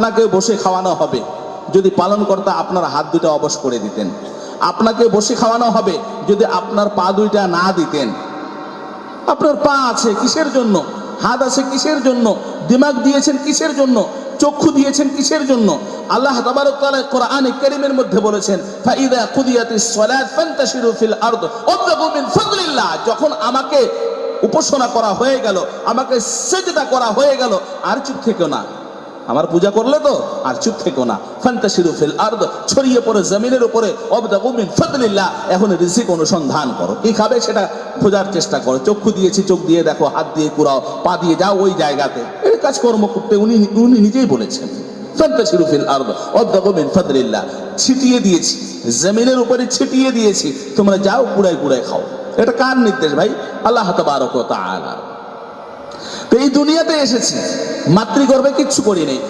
আপনাকে বসে খাওয়ানো হবে, যদি পালনকর্তা আপনার হাত দুটো অবশ করে দিতেন। আপনাকে বসে খাওয়ানো হবে যদি আপনার পা দুইটা না দিতেন। আপনার পা আছে কিসের জন্য, হাত আছে কিসের জন্য, দিমাগ দিয়েছেন কিসের জন্য, চক্ষু দিয়েছেন কিসের জন্য? আল্লাহ তাবারক ওয়া তাআলা কোরআনে কারীমের মধ্যে বলেছেন, ফাইদা কুদিয়াতিস সালাত ফান্তাশিরু ফিল আরদ ওয়াবতাগু মিন ফাদলিল্লাহ। যখন আমাকে উপাসনা করা হয়ে গেল, আমাকে সিজদা করা হয়ে গেল, আর চুপ থেকো না। আমার পূজা করলে তো আর চুপ থেকো না। ফান্তাশিরু ফিল আরদ, ছড়িয়ে পড়ে জমিনের উপরে, ওয়াবতাগু মিন ফাদলিল্লাহ, এখন রিজিক অনুসন্ধান করো, কি খাবে সেটা খোঁজার চেষ্টা করো। চক্ষু দিয়েছি, চোখ দিয়ে দেখো, হাত দিয়ে কুড়াও, পা দিয়ে যাও ওই জায়গাতে, এই কাজকর্ম করতে উনি নিজেই বলেছেন। ফান্তাশিরু ফিল আরদ ওয়াবতাগু মিন ফাদলিল্লাহ, ছিটিয়ে দিয়েছি জমিনের উপরে, ছিটিয়ে দিয়েছি, তোমরা যাও কুড়ায় কুড়ায় খাও। এটা কার নির্দেশ ভাই? আল্লাহ তাবারক ওয়া তাআলা। তো এই দুনিয়াতে এসেছি, মাতৃগর্ভে কিচ্ছু করি নেই।